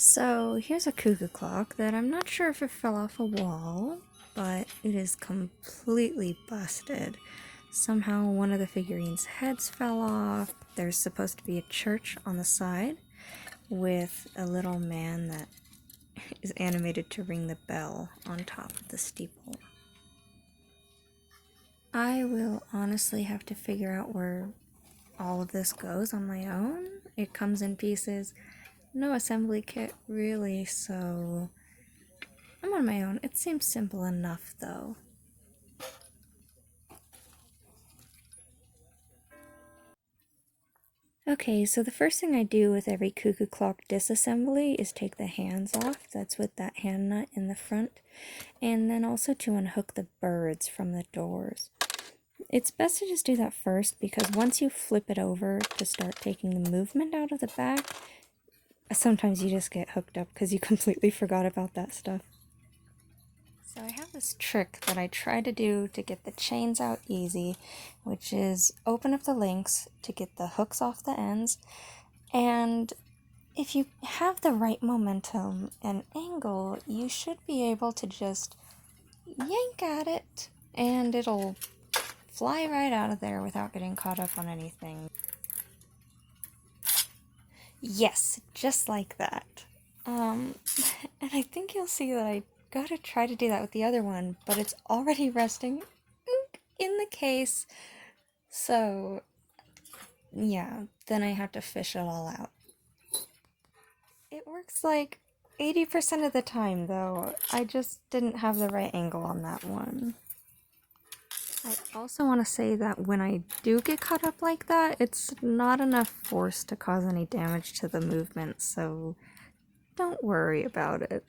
So here's a cuckoo clock that I'm not sure if it fell off a wall, but it is completely busted. Somehow one of the figurines' heads fell off. There's supposed to be a church on the side with a little man that is animated to ring the bell on top of the steeple. I will honestly have to figure out where all of this goes on my own. It comes in pieces. No assembly kit really, so I'm on my own. It seems simple enough though. Okay, so the first thing I do with every cuckoo clock disassembly is take the hands off. That's with that hand nut in the front. And then also to unhook the birds from the doors. It's best to just do that first because once you flip it over to start taking the movement out of the back, sometimes you just get hooked up because you completely forgot about that stuff. So I have this trick that I try to do to get the chains out easy, which is open up the links to get the hooks off the ends, and if you have the right momentum and angle, you should be able to just yank at it and it'll fly right out of there without getting caught up on anything. Yes, just like that. And I think you'll see that I gotta try to do that with the other one, but it's already resting in the case. So, yeah, then I have to fish it all out. It works like 80% of the time, though. I just didn't have the right angle on that one. I also want to say that when I do get caught up like that, it's not enough force to cause any damage to the movement, so don't worry about it.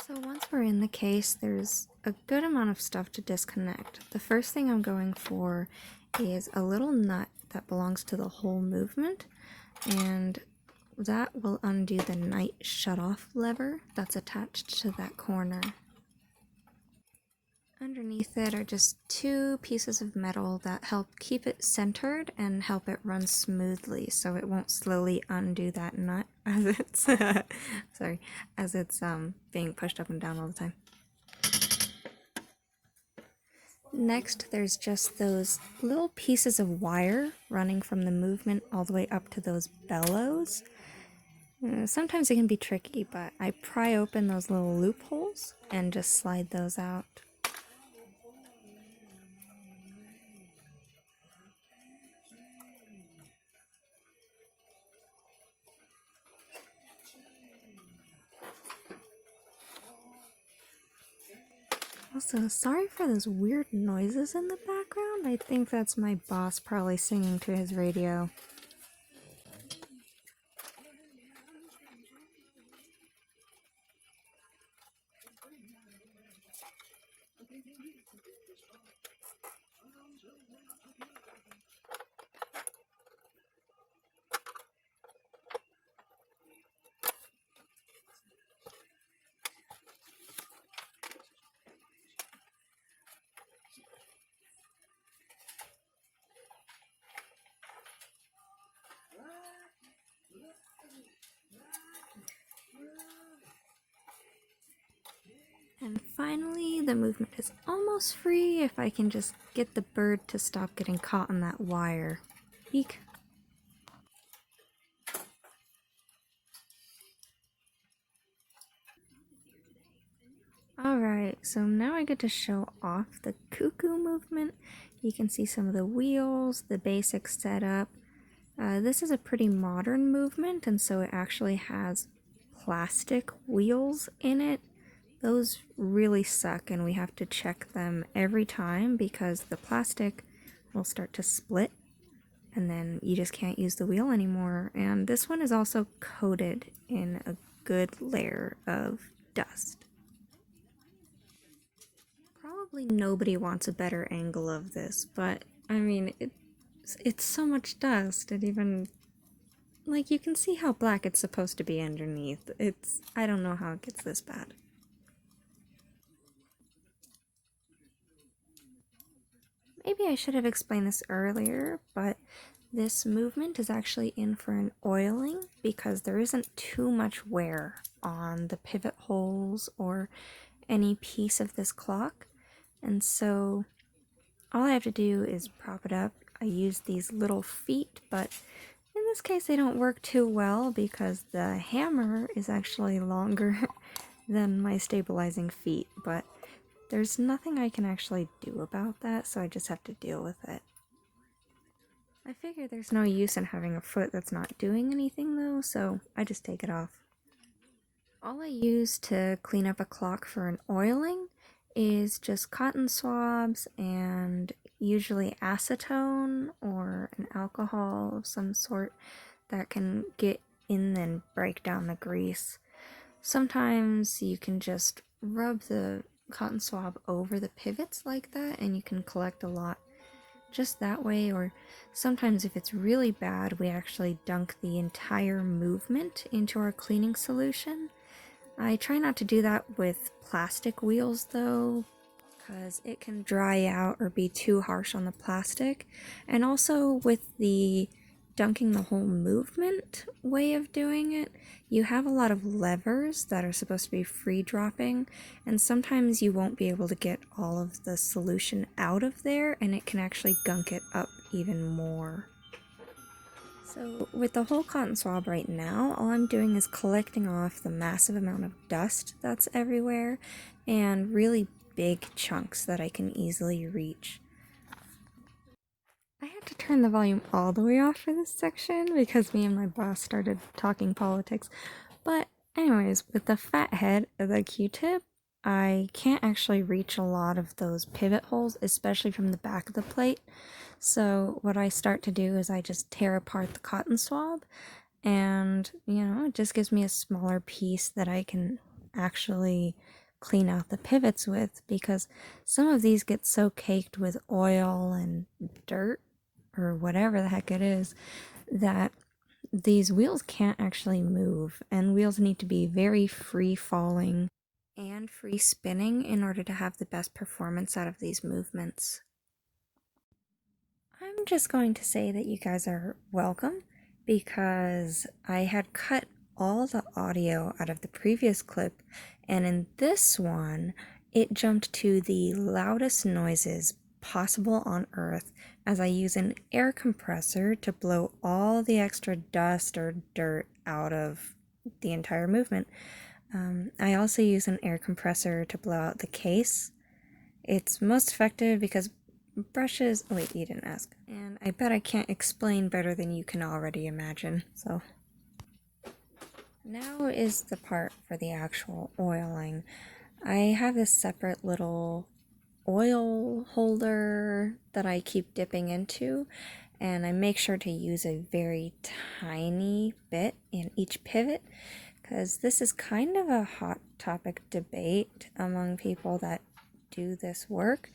So once we're in the case, there's a good amount of stuff to disconnect. The first thing I'm going for is a little nut that belongs to the whole movement, and that will undo the night shutoff lever that's attached to that corner. Underneath it are just two pieces of metal that help keep it centered and help it run smoothly so it won't slowly undo that nut as it's as it's being pushed up and down all the time. Next, there's just those little pieces of wire running from the movement all the way up to those bellows. Sometimes it can be tricky, but I pry open those little loopholes and just slide those out. Also, sorry for those weird noises in the background. I think that's my boss probably singing to his radio. And finally, the movement is almost free if I can just get the bird to stop getting caught on that wire. Eek. Alright, so now I get to show off the cuckoo movement. You can see some of the wheels, the basic setup. This is a pretty modern movement, and so it actually has plastic wheels in it. Those really suck, and we have to check them every time because the plastic will start to split, and then you just can't use the wheel anymore. And this one is also coated in a good layer of dust. Probably nobody wants a better angle of this, but I mean, it's so much dust, it even like, you can see how black it's supposed to be underneath. I don't know how it gets this bad. Maybe I should have explained this earlier, but this movement is actually in for an oiling because there isn't too much wear on the pivot holes or any piece of this clock. And so all I have to do is prop it up. I use these little feet, but in this case they don't work too well because the hammer is actually longer than my stabilizing feet, but there's nothing I can actually do about that, so I just have to deal with it. I figure there's no use in having a foot that's not doing anything though, so I just take it off. All I use to clean up a clock for an oiling is just cotton swabs and usually acetone or an alcohol of some sort that can get in and break down the grease. Sometimes you can just rub the cotton swab over the pivots like that and you can collect a lot just that way, or sometimes if it's really bad we actually dunk the entire movement into our cleaning solution. I try not to do that with plastic wheels though, because it can dry out or be too harsh on the plastic. And also with the dunking the whole movement way of doing it, you have a lot of levers that are supposed to be free dropping, and sometimes you won't be able to get all of the solution out of there, and it can actually gunk it up even more. So with the whole cotton swab right now, all I'm doing is collecting off the massive amount of dust that's everywhere and really big chunks that I can easily reach. I had to turn the volume all the way off for this section because me and my boss started talking politics. But anyways, with the fat head of the Q-tip, I can't actually reach a lot of those pivot holes, especially from the back of the plate. So what I start to do is I just tear apart the cotton swab, and it just gives me a smaller piece that I can actually clean out the pivots with, because some of these get so caked with oil and dirt or whatever the heck it is that these wheels can't actually move, and wheels need to be very free falling and free spinning in order to have the best performance out of these movements. I'm just going to say that you guys are welcome because I had cut all the audio out of the previous clip, and in this one it jumped to the loudest noises possible on Earth as I use an air compressor to blow all the extra dust or dirt out of the entire movement. I also use an air compressor to blow out the case. It's most effective because brushes... Oh, wait, you didn't ask. And I bet I can't explain better than you can already imagine, so... Now is the part for the actual oiling. I have this separate little oil holder that I keep dipping into, and I make sure to use a very tiny bit in each pivot, because this is kind of a hot topic debate among people that do this work.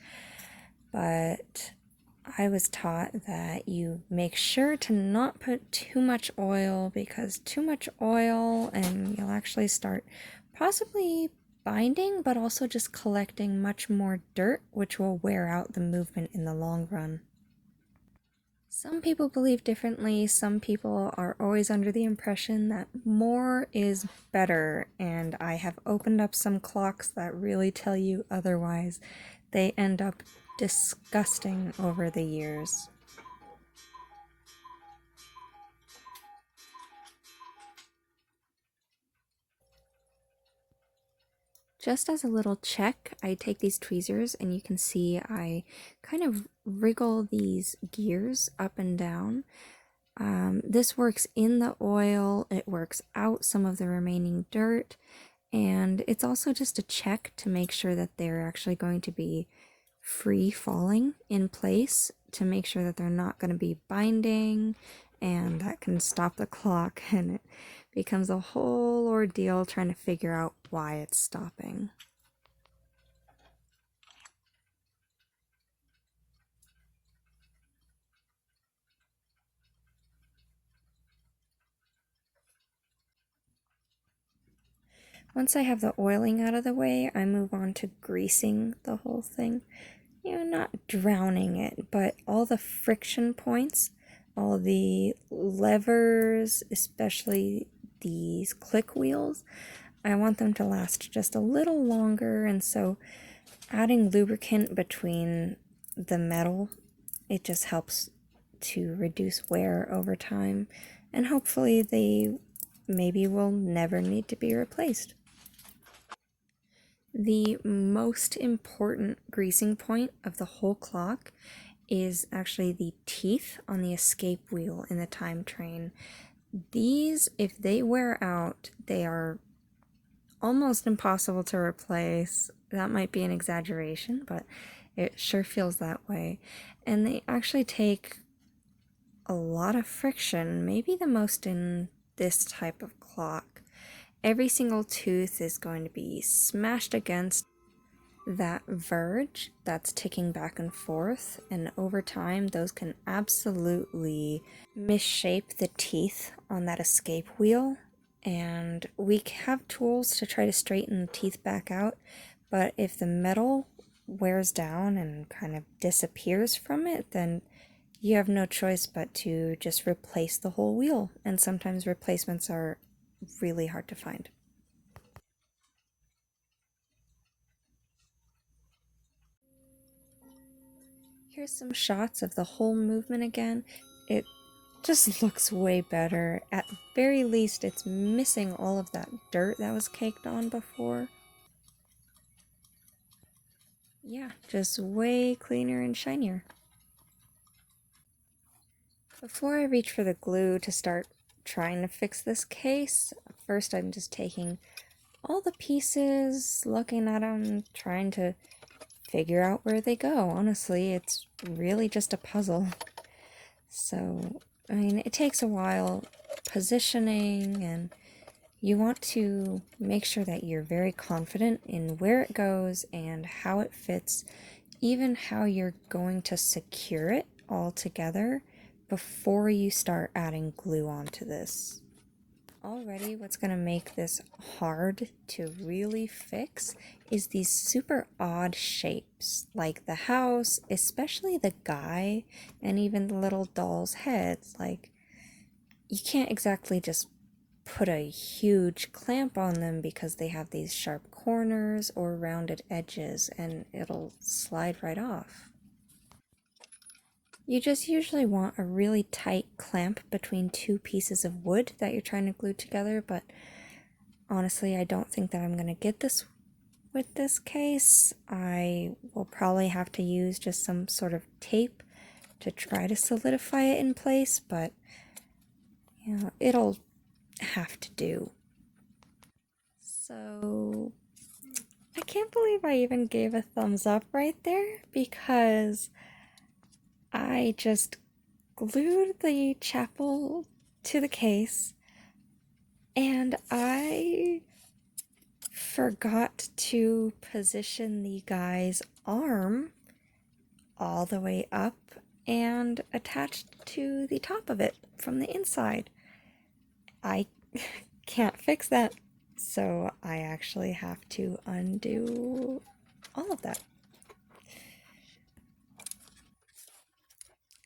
But I was taught that you make sure to not put too much oil, because too much oil and you'll actually start possibly binding, but also just collecting much more dirt, which will wear out the movement in the long run. Some people believe differently. Some people are always under the impression that more is better, and I have opened up some clocks that really tell you otherwise. They end up disgusting over the years. Just as a little check, I take these tweezers and you can see I kind of wriggle these gears up and down. This works in the oil, it works out some of the remaining dirt, and it's also just a check to make sure that they're actually going to be free falling in place, to make sure that they're not going to be binding, and that can stop the clock, and it becomes a whole ordeal trying to figure out why it's stopping. Once I have the oiling out of the way, I move on to greasing the whole thing. Not drowning it, but all the friction points, all the levers, especially these click wheels, I want them to last just a little longer, and so adding lubricant between the metal, it just helps to reduce wear over time, and hopefully they maybe will never need to be replaced. The most important greasing point of the whole clock is actually the teeth on the escape wheel in the time train. These, if they wear out, they are almost impossible to replace. That might be an exaggeration, but it sure feels that way. And they actually take a lot of friction, maybe the most in this type of clock. Every single tooth is going to be smashed against that verge that's ticking back and forth, and over time those can absolutely misshape the teeth on that escape wheel, and we have tools to try to straighten the teeth back out, but if the metal wears down and kind of disappears from it, then you have no choice but to just replace the whole wheel, and sometimes replacements are really hard to find. Here's some shots of the whole movement again. It just looks way better. At very least, it's missing all of that dirt that was caked on before. Yeah, just way cleaner and shinier. Before I reach for the glue to start trying to fix this case, first I'm just taking all the pieces, looking at them, trying to figure out where they go. Honestly, it's really just a puzzle. So, I mean, it takes a while positioning, and you want to make sure that you're very confident in where it goes and how it fits, even how you're going to secure it all together before you start adding glue onto this. Already, what's going to make this hard to really fix is these super odd shapes, like the house, especially the guy, and even the little doll's heads. Like, you can't exactly just put a huge clamp on them because they have these sharp corners or rounded edges, and it'll slide right off. You just usually want a really tight clamp between two pieces of wood that you're trying to glue together, but honestly, I don't think that I'm going to get this with this case. I will probably have to use just some sort of tape to try to solidify it in place, but it'll have to do. So, I can't believe I even gave a thumbs up right there, because I just glued the chapel to the case, and I forgot to position the guy's arm all the way up and attached to the top of it from the inside. I can't fix that, so I actually have to undo all of that.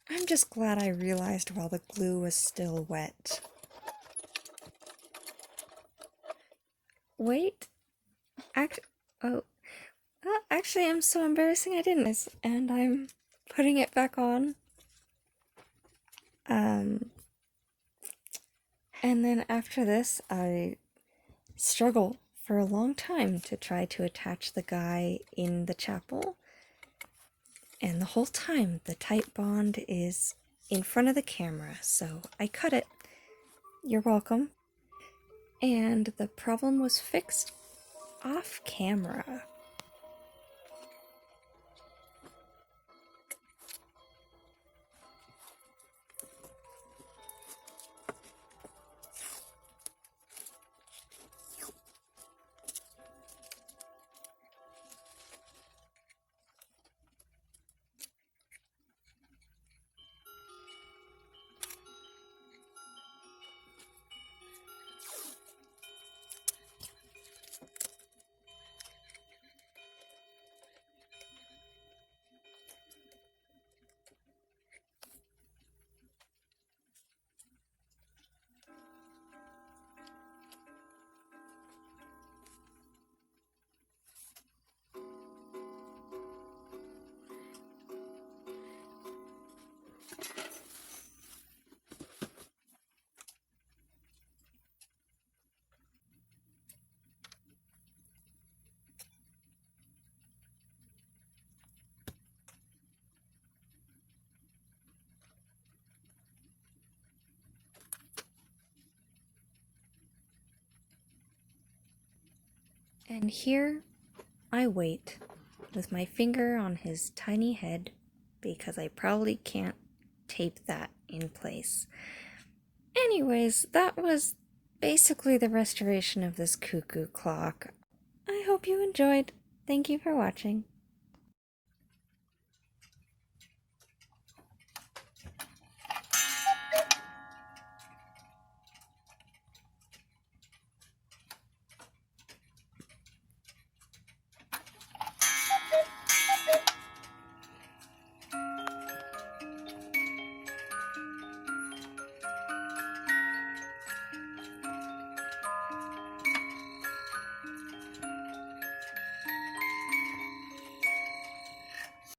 I'm just glad I realized while the glue was still wet. Wait, oh, actually, I'm so embarrassing I didn't. And I'm putting it back on. And then after this, I struggle for a long time to try to attach the guy in the chapel. And the whole time, the tight bond is in front of the camera, so I cut it. You're welcome. And the problem was fixed off camera. And here I wait with my finger on his tiny head because I probably can't tape that in place. Anyways, that was basically the restoration of this cuckoo clock. I hope you enjoyed. Thank you for watching.